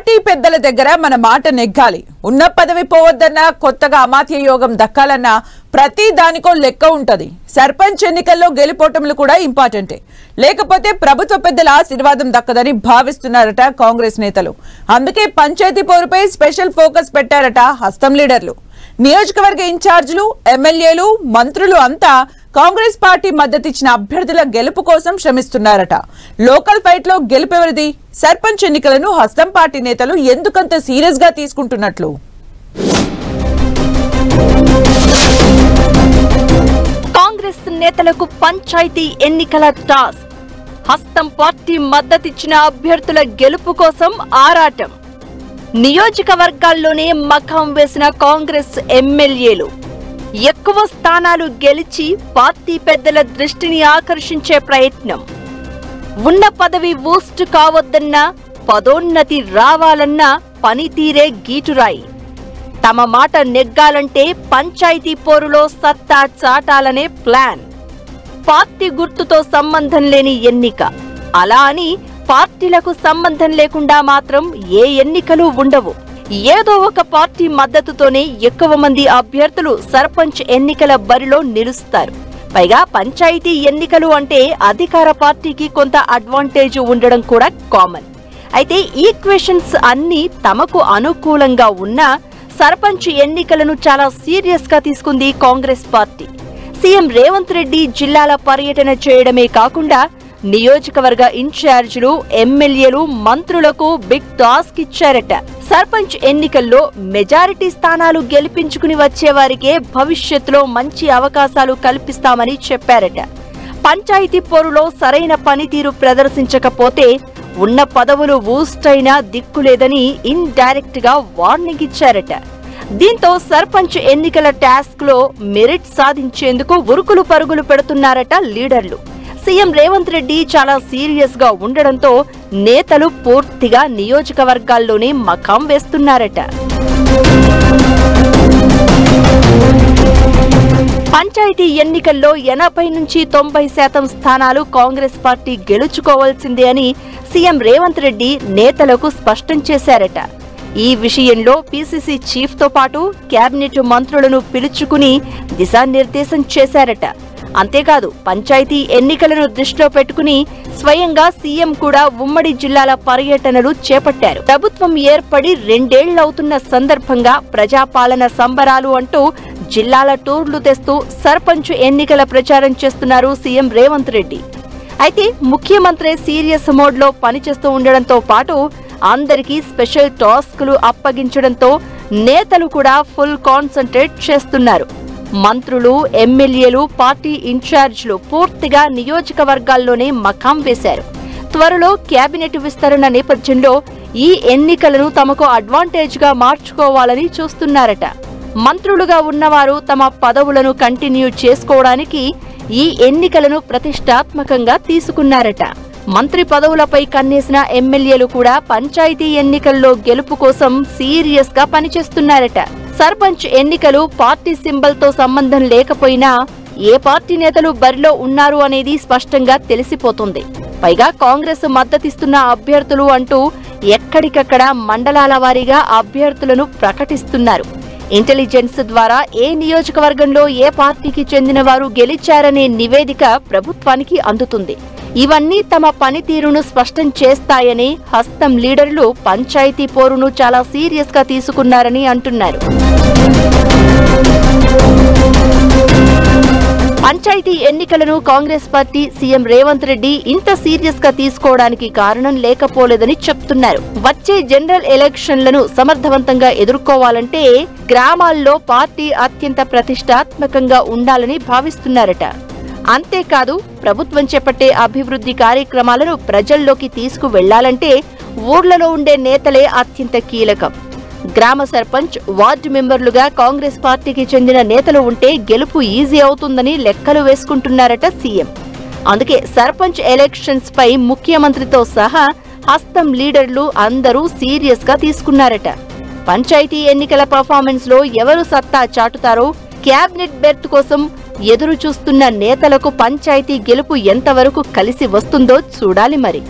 Party పెద్దల దగ్గర మన మాట నెగ్గాలి. ఉన్న పదవి పోవద్దన్నా, కొత్తగా అమాత్య యోగం దక్కాలన్నా ప్రతి దానికో లెక్క ఉంటది. సర్పంచ్ ఎన్నికల్లో గెలుపోటములు కూడా ఇంపార్టెంటే. లేకపోతే ప్రభుత్వ పెద్దల ఆశీర్వాదం దక్కదని భావిస్తున్నారట కాంగ్రెస్ నేతలు. అందుకే పంచాయతీ పోరుపై స్పెషల్ ఫోకస్ పెట్టారట హస్తం లీడర్లు. నియోజకవర్గ ఇన్ఛార్జీలు, ఎమ్మెల్యేలు, మంత్రులు అంతా కాంగ్రెస్ పార్టీ మద్దతిచ్చిన అభ్యర్థుల గెలుపు కోసం శ్రమిస్తున్నారట. లోకల్ ఫైట్ లో గెలుపెవరిది? సర్పంచ్ ఎన్నికలను హస్తం పార్టీ నేతలు ఎందుకంత సీరియస్ గా తీసుకుంటున్నట్లు? కాంగ్రెస్ నేతలకు పంచాయతీ ఎన్నికల టాస్క్. హస్తం పార్టీ మద్దతిచ్చిన అభ్యర్థుల గెలుపు కోసం ఆరాటం. నియోజకవర్గాల్లోనే మఖం వేసిన కాంగ్రెస్ ఎమ్మెల్యేలు ఎక్కువ స్థానాలు గెలిచి పార్టీ పెద్దల దృష్టిని ఆకర్షించే ప్రయత్నం. ఉన్న పదవి బూస్ట్ కావద్దన్నా, పదోన్నతి రావాలన్నా పనితీరే గీటురాయి. తమ మాట నెగ్గాలంటే పంచాయతీ పోరులో సత్తా చాటాలనే ప్లాన్. పార్టీ గుర్తుతో సంబంధం లేని ఎన్నిక. అలా అని పార్టీలకు సంబంధం లేకుండా మాత్రం ఏ ఎన్నికలు ఉండవు. ఏదో ఒక పార్టీ మద్దతుతోనే ఎక్కువ మంది అభ్యర్థులు సర్పంచ్ ఎన్నికల బరిలో నిలుస్తారు. పైగా పంచాయతీ ఎన్నికలు అంటే అధికార పార్టీకి కొంత అడ్వాంటేజ్ ఉండడం కూడా కామన్. అయితే ఈక్వేషన్స్ అన్నీ తమకు అనుకూలంగా ఉన్నా సర్పంచ్ ఎన్నికలను చాలా సీరియస్ గా తీసుకుంది కాంగ్రెస్ పార్టీ. సీఎం రేవంత్ రెడ్డి జిల్లాల పర్యటన చేయడమే కాకుండా నియోజకవర్గ ఇన్ఛార్జీలు, ఎమ్మెల్యేలు, మంత్రులకు బిగ్ టాస్క్ ఇచ్చారట. సర్పంచ్ ఎన్నికల్లో మెజారిటీ స్థానాలు గెలిపించుకుని వచ్చేవారికే భవిష్యత్తులో మంచి అవకాశాలు కల్పిస్తామని చెప్పారట. పంచాయతీ పోరులో సరైన పనితీరు ప్రదర్శించకపోతే ఉన్న పదవులు ఊస్టైనా దిక్కులేదని ఇండైరెక్ట్ గా వార్నింగ్ ఇచ్చారట. దీంతో సర్పంచ్ ఎన్నికల టాస్క్ లో మెరిట్ సాధించేందుకు ఉరుకులు పరుగులు పెడుతున్నారట లీడర్లు. సీఎం రేవంత్ రెడ్డి చాలా సీరియస్ గా ఉండడంతో నేతలు పూర్తిగా నియోజకవర్గాల్లోనే మకాం వేస్తున్నారట. పంచాయతీ ఎన్నికల్లో 80 నుంచి 90% స్థానాలు కాంగ్రెస్ పార్టీ గెలుచుకోవాల్సిందే అని సీఎం రేవంత్ రెడ్డి నేతలకు స్పష్టం చేశారట. ఈ విషయంలో పీసీసీ చీఫ్ తో పాటు కేబినెట్ మంత్రులను పిలుచుకుని దిశానిర్దేశం చేశారట. అంతేకాదు పంచాయతీ ఎన్నికలను దృష్టిలో పెట్టుకుని స్వయంగా సీఎం కూడా ఉమ్మడి జిల్లాల పర్యటనలు చేపట్టారు. ప్రభుత్వం ఏర్పడి 2 ఏళ్లవుతున్న సందర్భంగా ప్రజాపాలన సంబరాలు అంటూ జిల్లాల టూర్లు తెస్తూ సర్పంచ్ ఎన్నికల ప్రచారం చేస్తున్నారు సీఎం రేవంత్ రెడ్డి. అయితే ముఖ్యమంత్రి సీరియస్ మోడ్ లో పనిచేస్తూ ఉండడంతో పాటు అందరికీ స్పెషల్ టాస్క్లు అప్పగించడంతో నేతలు కూడా ఫుల్ కాన్సంట్రేట్ చేస్తున్నారు. మంత్రులు, ఎమ్మెల్యేలు, పార్టీ ఇన్ఛార్జీలు పూర్తిగా నియోజకవర్గాల్లోనే మకాం వేశారు. త్వరలో కేబినెట్ విస్తరణ నేపథ్యంలో ఈ ఎన్నికలను తమకు అడ్వాంటేజ్ గా మార్చుకోవాలని చూస్తున్నారట. మంత్రులుగా ఉన్నవారు తమ పదవులను కంటిన్యూ చేసుకోవడానికి ఈ ఎన్నికలను ప్రతిష్టాత్మకంగా తీసుకున్నారట. మంత్రి పదవులపై కన్నేసిన ఎమ్మెల్యేలు కూడా పంచాయతీ ఎన్నికల్లో గెలుపు కోసం సీరియస్ గా పనిచేస్తున్నారట. సర్పంచ్ ఎన్నికలు పార్టీ సింబల్ తో సంబంధం లేకపోయినా ఏ పార్టీ నేతలు బరిలో ఉన్నారు అనేది స్పష్టంగా తెలిసిపోతుంది. పైగా కాంగ్రెస్ మద్దతిస్తున్న అభ్యర్థులు అంటూ ఎక్కడికక్కడ మండలాల వారీగా అభ్యర్థులను ప్రకటిస్తున్నారు. ఇంటెలిజెన్స్ ద్వారా ఏ నియోజకవర్గంలో ఏ పార్టీకి చెందిన వారు గెలిచారనే నివేదిక ప్రభుత్వానికి అందుతుంది. ఇవన్నీ తమ పనితీరును స్పష్టం చేస్తాయని హస్తం లీడర్లు పంచాయతీ పోరును చాలా సీరియస్ గా తీసుకున్నారని అంటున్నారు. పంచాయతీ ఎన్నికలను కాంగ్రెస్ పార్టీ సీఎం రేవంత్ రెడ్డి ఇంత సీరియస్ గా తీసుకోవడానికి కారణం లేకపోలేదని చెప్తున్నారు. వచ్చే జనరల్ ఎలక్షన్లను సమర్థవంతంగా ఎదుర్కోవాలంటే గ్రామాల్లో పార్టీ అత్యంత ప్రతిష్టాత్మకంగా ఉండాలని భావిస్తున్నారట. అంతేకాదు ప్రభుత్వం చేపట్టే అభివృద్ధి కార్యక్రమాలను ప్రజల్లోకి తీసుకువెళ్లాలంటే ఊర్లలో ఉండే నేతలే అత్యంత కీలకం. గ్రామ సర్పంచ్, వార్డు మెంబర్లుగా కాంగ్రెస్ పార్టీకి చెందిన నేతలు ఉంటే గెలుపు ఈజీ అవుతుందని లెక్కలు వేసుకుంటున్నారట సీఎం. అందుకే సర్పంచ్ ఎలక్షన్స్ పై ముఖ్యమంత్రితో సహా హస్తం లీడర్లు అందరూ సీరియస్ గా తీసుకున్నారట. పంచాయతీ ఎన్నికల పర్ఫార్మెన్స్ లో ఎవరు సత్తా చాటుతారో, కేబినెట్ బెర్త్ కోసం ఎదురు చూస్తున్న నేతలకు పంచాయతీ గెలుపు ఎంతవరకు కలిసి వస్తుందో చూడాలి మరి.